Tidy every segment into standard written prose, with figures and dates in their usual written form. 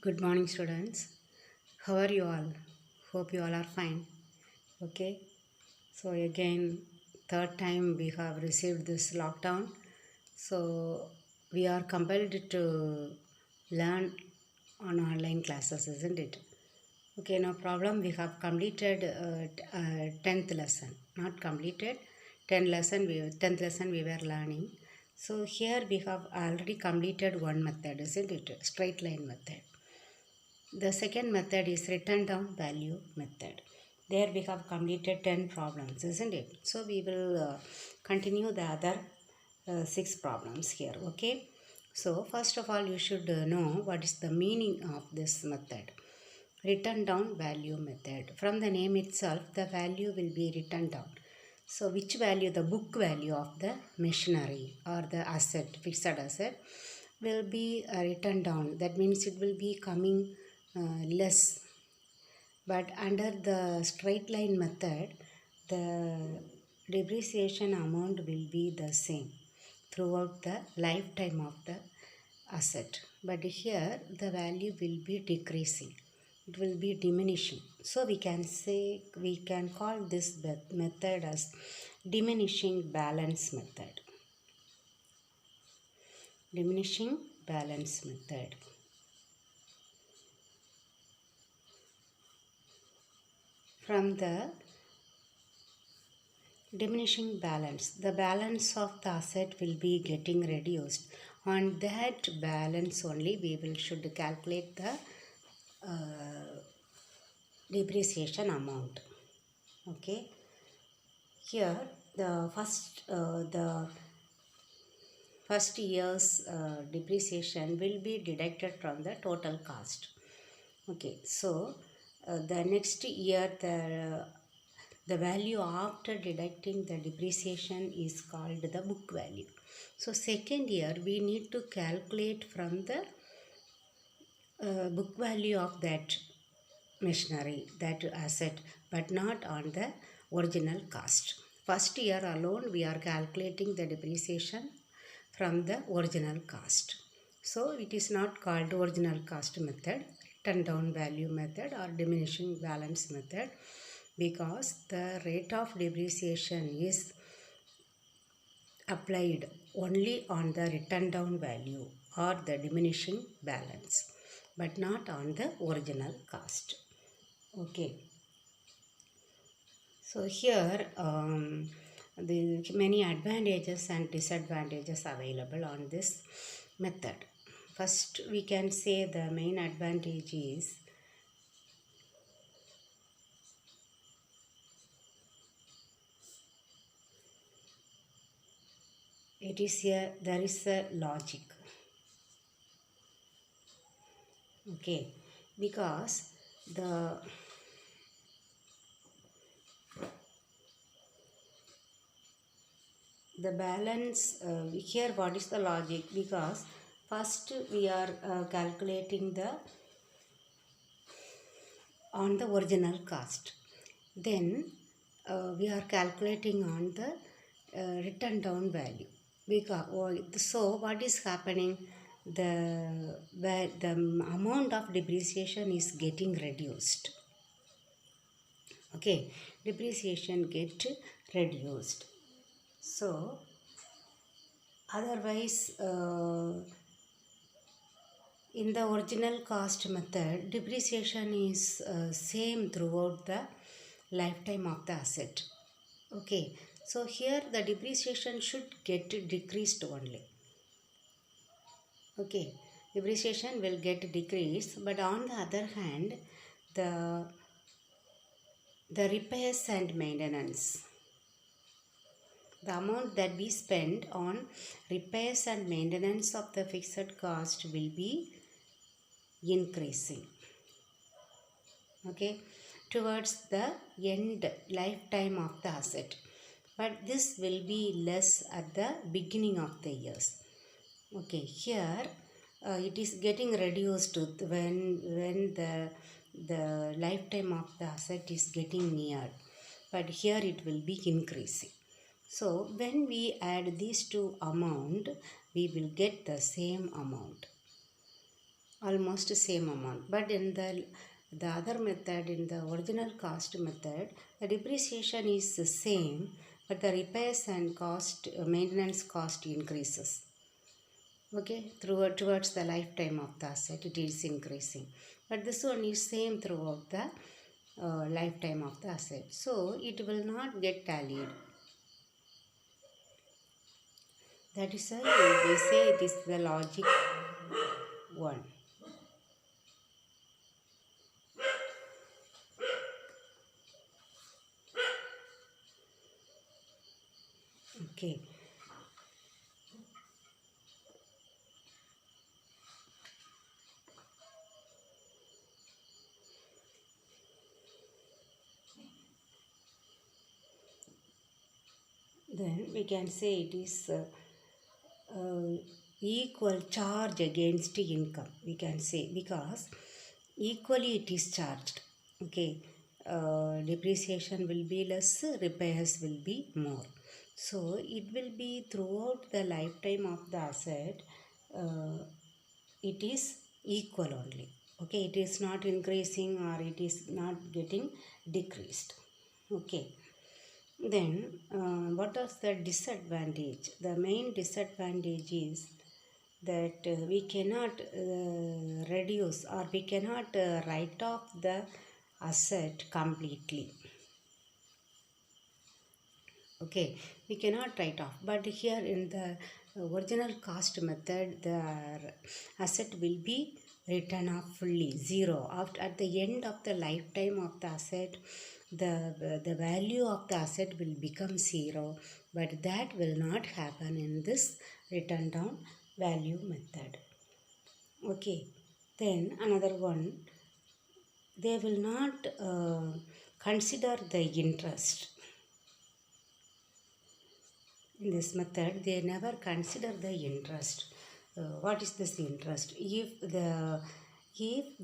Good morning, students. How are you all? Hope you all are fine. Okay. So again, third time we have received this lockdown. So we are compelled to learn on online classes, isn't it? Okay, no problem. We have completed 10th lesson. Not completed. 10th lesson we were learning. So here we have already completed one method, isn't it? Straight line method. The second method is written down value method. There we have completed 10 problems, isn't it? So we will continue the other 6 problems here, okay? So first of all, you should know what is the meaning of this method. Written down value method. From the name itself, the value will be written down. So which value? The book value of the machinery or the asset, fixed asset, will be written down. That means it will be coming less. But under the straight line method, the depreciation amount will be the same throughout the lifetime of the asset. But here the value will be decreasing. It will be diminishing. So we can call this method as diminishing balance method. Diminishing balance method. From the diminishing balance, the balance of the asset will be getting reduced. On that balance only we should calculate the depreciation amount. Okay, here the first year's depreciation will be deducted from the total cost. Okay, so the next year the value after deducting the depreciation is called the book value. So second year we need to calculate from the book value of that machinery, that asset, but not on the original cost. First year alone we are calculating the depreciation from the original cost. So it is not called original cost method, written down value method or diminishing balance method, because the rate of depreciation is applied only on the written down value or the diminishing balance, but not on the original cost. Okay. So here the many advantages and disadvantages available on this method. First, we can say the main advantage is there is a logic. Okay, because the balance here, what is the logic? Because first we are calculating the on the original cost, then we are calculating on the written down value. So what is happening, the amount of depreciation is getting reduced. Okay, depreciation get reduced. So otherwise in the original cost method, depreciation is same throughout the lifetime of the asset. Okay, so here the depreciation should get decreased only. Okay, depreciation will get decreased, but on the other hand, the repairs and maintenance, the amount that we spend on repairs and maintenance of the fixed cost will be increasing. Okay, towards the end lifetime of the asset, but this will be less at the beginning of the years. Okay, here it is getting reduced when the lifetime of the asset is getting near, but here it will be increasing. So when we add these two amount, we will get the same amount. almost same amount. But in the other method, in the original cost method, the depreciation is the same, but the repairs and cost maintenance cost increases. Okay, towards the lifetime of the asset it is increasing, but this one is same throughout the lifetime of the asset, so it will not get tallied. That is why we say it is the logic one. Okay, then we can say it is equal charge against income, we can say, because equally it is charged. Okay, depreciation will be less, repairs will be more, so it will be throughout the lifetime of the asset, uh, it is equal only. Okay, it is not increasing or it is not getting decreased. Okay, then what is the disadvantage? The main disadvantage is that we cannot reduce or we cannot write off the asset completely. Okay, we cannot write off, but here in the original cost method, the asset will be written off fully, zero. After, at the end of the lifetime of the asset, the value of the asset will become zero, but that will not happen in this written down value method. Okay, then another one, they will not consider the interest. In this method, they never consider the interest. What is this interest? If the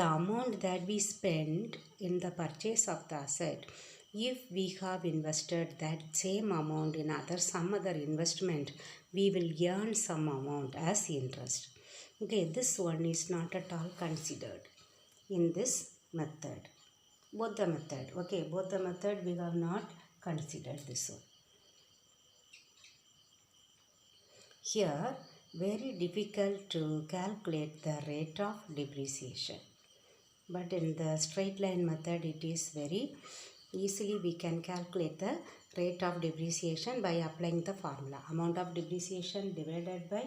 amount that we spend in the purchase of the asset, if we have invested that same amount in some other investment, we will earn some amount as interest. Okay, this one is not at all considered in this method. Both the method. Okay, both the method we have not considered this one. Here, very difficult to calculate the rate of depreciation. But in the straight line method, it is very easily we can calculate the rate of depreciation by applying the formula. Amount of depreciation divided by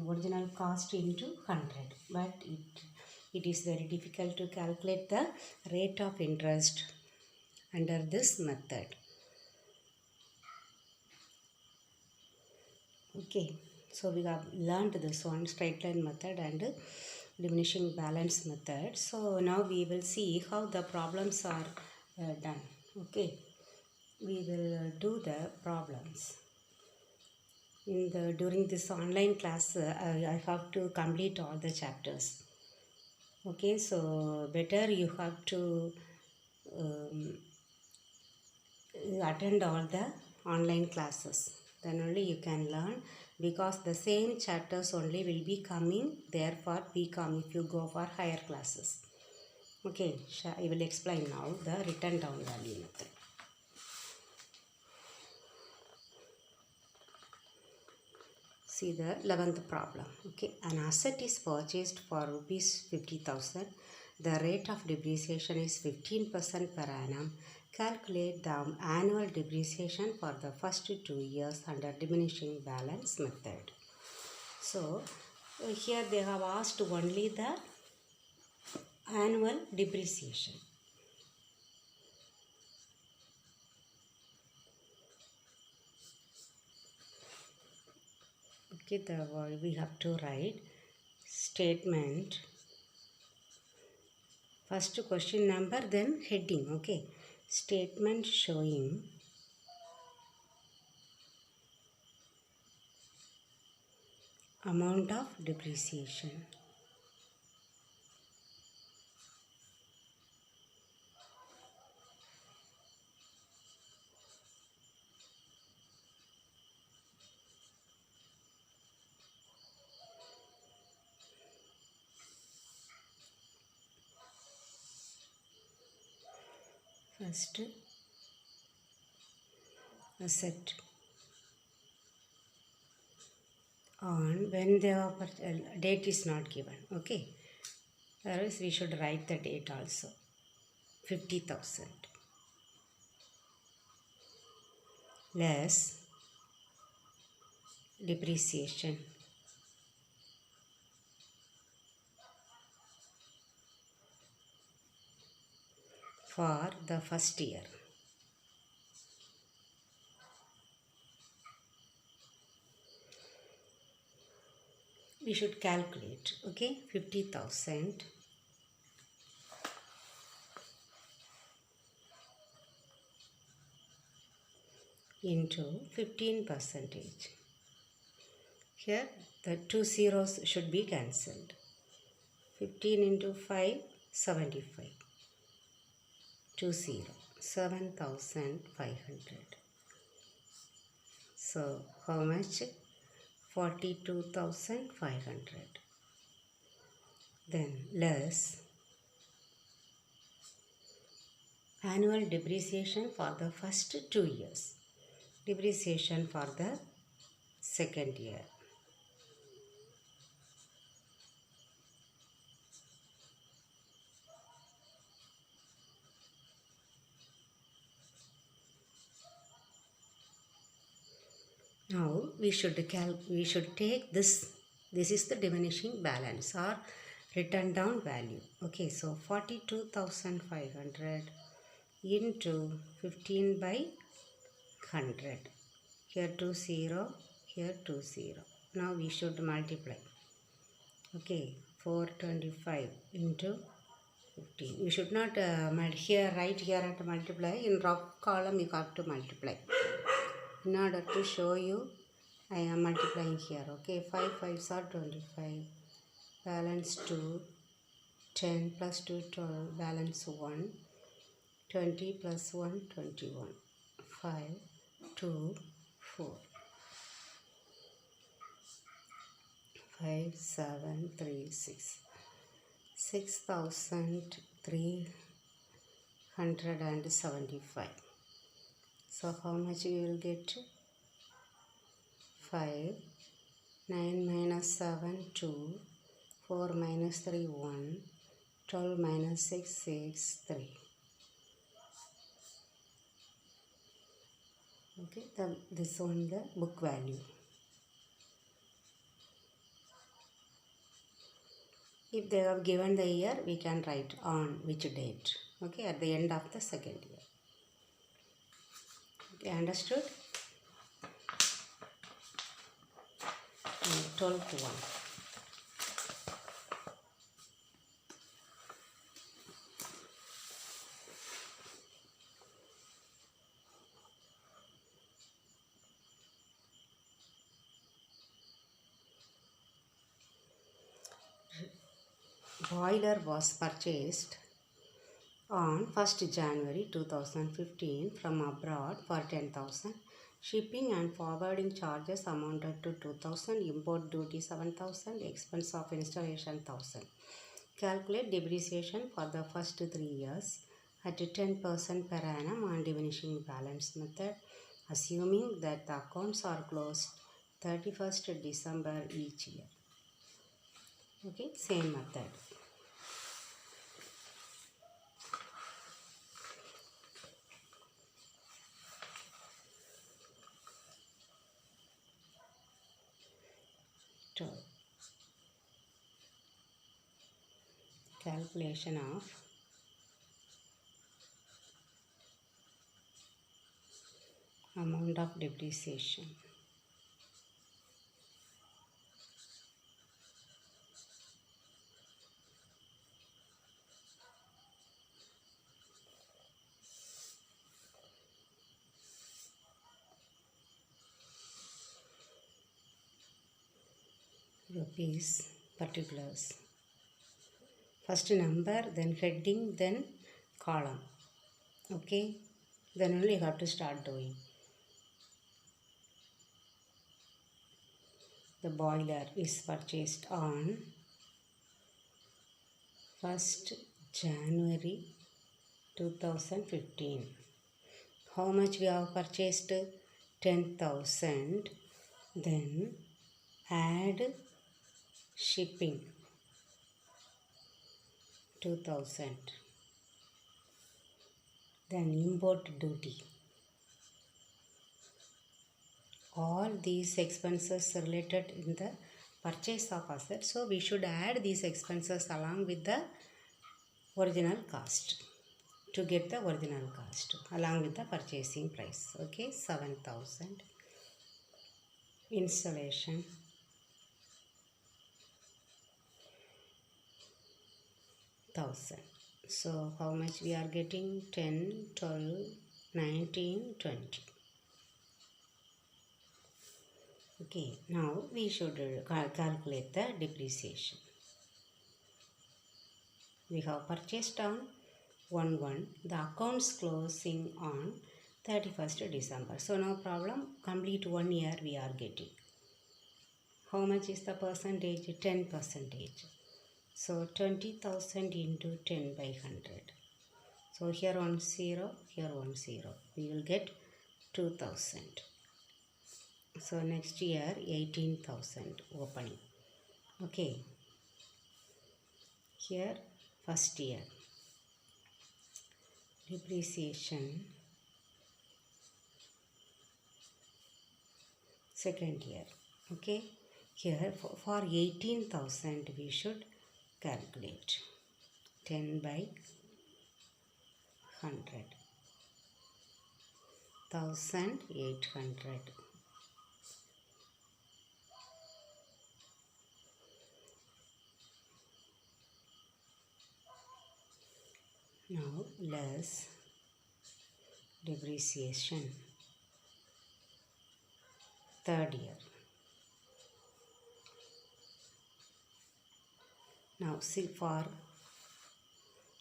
original cost into 100. But it is very difficult to calculate the rate of interest under this method. Okay, so we have learned this one, straight line method and diminishing balance method. So now we will see how the problems are done. Okay, we will do the problems. During this online class, I have to complete all the chapters. Okay, so better you have to um, attend all the online classes, then only you can learn, because the same chapters only will be coming there for BCom if you go for higher classes. Okay, I will explain now the written down value method. See the 11th problem. Okay, an asset is purchased for rupees 50,000. The rate of depreciation is 15% per annum. Calculate the annual depreciation for the first 2 years under diminishing balance method. So, here they have asked only the annual depreciation. Okay, we have to write statement. First question number, then heading. Okay, statement showing amount of depreciation. first asset on when the date is not given. Okay, otherwise we should write the date also. 50,000 less depreciation for the first year. We should calculate. Okay, 50,000 into 15%. Here the two zeros should be cancelled. 15 into 5, 75. 20, 7,500. So how much? 42,500. Then less annual depreciation for the first 2 years. Depreciation for the second year. Now we should take this. This is the diminishing balance or written down value. Okay, so 42,500 into 15 by 100. Here 20, here 20. Now we should multiply. Okay, 425 into 15. You should not here right here and multiply. In rough column you have to multiply. In order to show you, I am multiplying here. Okay, 5 5s are 25. Balance 2. 10 plus 2, 12. Balance 1. 20 plus 1, 21. 5, 2, 4. 5, 7, 3, 6. 6,375. So how much you will get? 5, 9 minus 7, 2, 4 minus 3, 1, 12 minus 6, 6, 3. Okay, this one the book value. If they have given the year, we can write on which date. Okay, at the end of the second year. Okay, understood? 12th one. Boiler was purchased on 1st January 2015 from abroad for 10,000. Shipping and forwarding charges amounted to 2,000. Import duty 7,000. Expense of installation 1,000. Calculate depreciation for the first 3 years at 10% per annum on diminishing balance method, assuming that the accounts are closed 31st December each year. Okay, same method. Calculation of amount of depreciation. Rupees, particulars. First number, then heading, then column. Okay, then only you have to start doing. The boiler is purchased on 1st January 2015. How much we have purchased? 10,000. Then add shipping 2000. Then import duty. All these expenses related in the purchase of assets. So we should add these expenses along with the original cost to get the original cost along with the purchasing price. Okay, 7,000. Installation 1,000. So how much we are getting? 10, 12, 19, 20. Okay, now we should calculate the depreciation. We have purchased on 1/1. The accounts closing on 31st December. So no problem. Complete 1 year we are getting. How much is the percentage? 10%. So 20,000 into 10 by 100. So here 1 0, here 1 0. We will get 2,000. So next year 18,000 opening. Okay. Here first year. Depreciation second year. Okay. Here for 18,000 we should calculate 10 by 100. 1,800. Now less depreciation third year. Now see for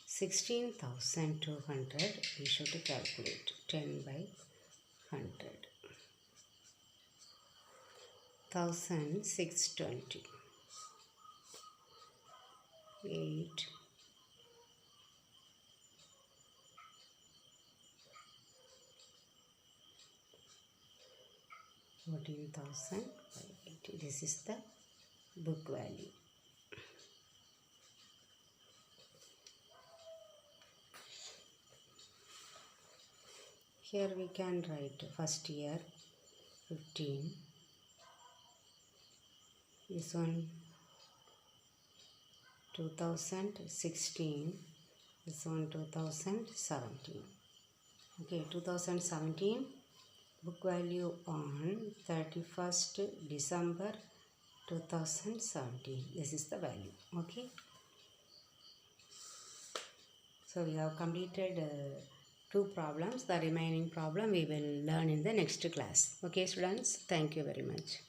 16,200 we should calculate 10 by 100. 1,620. 8. 14,580. This is the book value. Here we can write first year 15. This one 2016. This one 2017. Okay, 2017 book value on 31st December 2017. This is the value. Okay. So we have completed 2 problems. The remaining problem we will learn in the next class. Okay students, thank you very much.